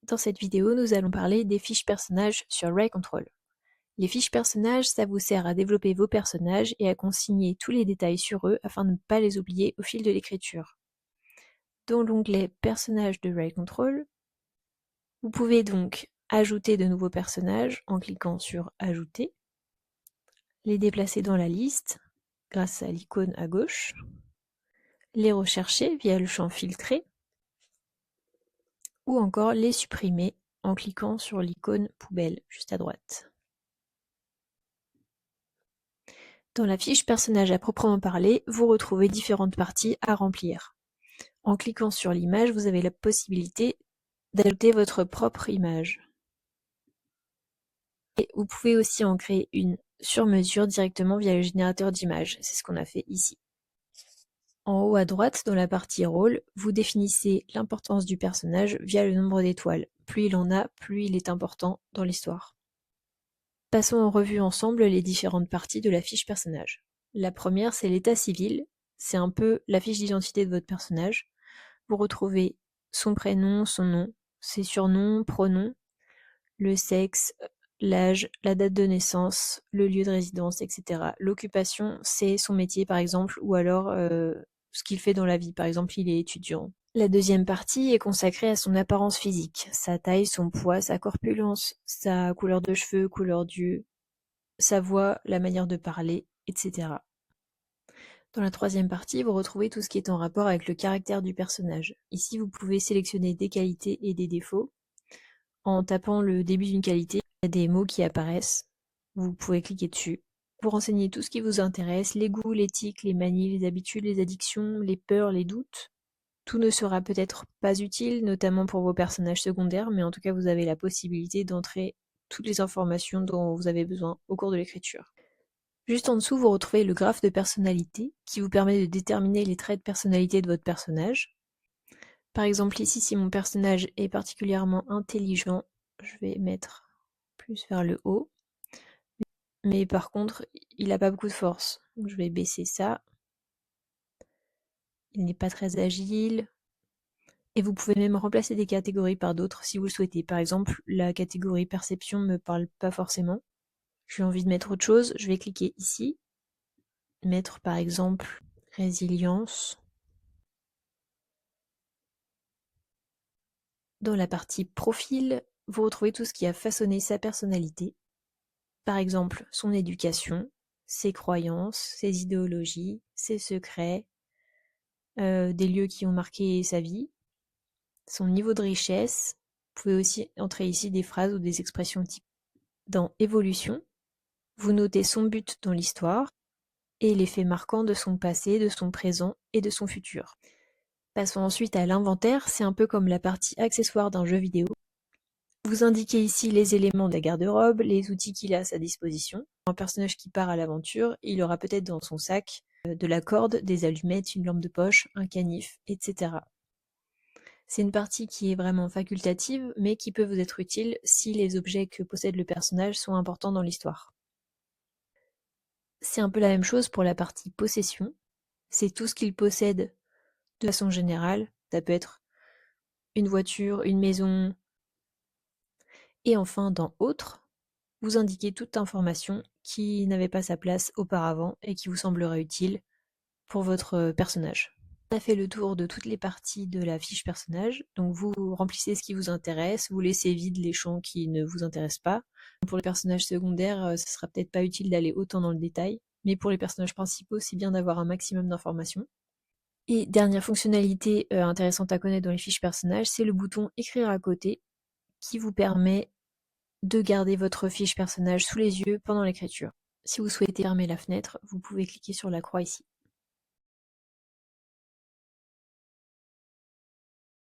Dans cette vidéo, nous allons parler des fiches personnages sur RayControl. Les fiches personnages, ça vous sert à développer vos personnages et à consigner tous les détails sur eux afin de ne pas les oublier au fil de l'écriture. Dans l'onglet Personnages de RayControl, vous pouvez donc ajouter de nouveaux personnages en cliquant sur Ajouter, les déplacer dans la liste grâce à l'icône à gauche, les rechercher via le champ Filtrer, ou encore les supprimer en cliquant sur l'icône Poubelle juste à droite. Dans la fiche personnage à proprement parler, vous retrouvez différentes parties à remplir. En cliquant sur l'image, vous avez la possibilité d'ajouter votre propre image. Et vous pouvez aussi en créer une sur mesure directement via le générateur d'images. C'est ce qu'on a fait ici. En haut à droite, dans la partie rôle, vous définissez l'importance du personnage via le nombre d'étoiles. Plus il en a, plus il est important dans l'histoire. Passons en revue ensemble les différentes parties de la fiche personnage. La première, c'est l'état civil. C'est un peu la fiche d'identité de votre personnage. Vous retrouvez son prénom, son nom, ses surnoms, pronoms, le sexe, l'âge, la date de naissance, le lieu de résidence, etc. L'occupation, c'est son métier par exemple, ou alors ce qu'il fait dans la vie. Par exemple, il est étudiant. La deuxième partie est consacrée à son apparence physique, sa taille, son poids, sa corpulence, sa couleur de cheveux, couleur d'yeux, sa voix, la manière de parler, etc. Dans la troisième partie, vous retrouvez tout ce qui est en rapport avec le caractère du personnage. Ici, vous pouvez sélectionner des qualités et des défauts. En tapant le début d'une qualité, il y a des mots qui apparaissent. Vous pouvez cliquer dessus. Vous renseignez tout ce qui vous intéresse, les goûts, l'éthique, les manies, les habitudes, les addictions, les peurs, les doutes. Tout ne sera peut-être pas utile, notamment pour vos personnages secondaires, mais en tout cas, vous avez la possibilité d'entrer toutes les informations dont vous avez besoin au cours de l'écriture. Juste en dessous, vous retrouvez le graphe de personnalité qui vous permet de déterminer les traits de personnalité de votre personnage. Par exemple, ici, si mon personnage est particulièrement intelligent, je vais mettre plus vers le haut. Mais par contre, il n'a pas beaucoup de force. Donc je vais baisser ça. Il n'est pas très agile. Et vous pouvez même remplacer des catégories par d'autres si vous le souhaitez. Par exemple, la catégorie perception ne me parle pas forcément. J'ai envie de mettre autre chose, je vais cliquer ici. Mettre par exemple résilience. Dans la partie profil, vous retrouvez tout ce qui a façonné sa personnalité. Par exemple, son éducation, ses croyances, ses idéologies, ses secrets, des lieux qui ont marqué sa vie, son niveau de richesse. Vous pouvez aussi entrer ici des phrases ou des expressions types. Dans évolution, vous notez son but dans l'histoire et les faits marquants de son passé, de son présent et de son futur. Passons ensuite à l'inventaire, c'est un peu comme la partie accessoire d'un jeu vidéo. Vous indiquez ici les éléments de la garde-robe, les outils qu'il a à sa disposition. Un personnage qui part à l'aventure, il aura peut-être dans son sac de la corde, des allumettes, une lampe de poche, un canif, etc. C'est une partie qui est vraiment facultative, mais qui peut vous être utile si les objets que possède le personnage sont importants dans l'histoire. C'est un peu la même chose pour la partie possession. C'est tout ce qu'il possède de façon générale. Ça peut être une voiture, une maison. Et enfin, dans Autres, vous indiquez toute information qui n'avait pas sa place auparavant et qui vous semblerait utile pour votre personnage. On a fait le tour de toutes les parties de la fiche personnage, donc vous remplissez ce qui vous intéresse, vous laissez vide les champs qui ne vous intéressent pas. Pour les personnages secondaires, ce sera peut-être pas utile d'aller autant dans le détail, mais pour les personnages principaux, c'est bien d'avoir un maximum d'informations. Et dernière fonctionnalité intéressante à connaître dans les fiches personnages, c'est le bouton écrire à côté qui vous permet de garder votre fiche personnage sous les yeux pendant l'écriture. Si vous souhaitez fermer la fenêtre, vous pouvez cliquer sur la croix ici.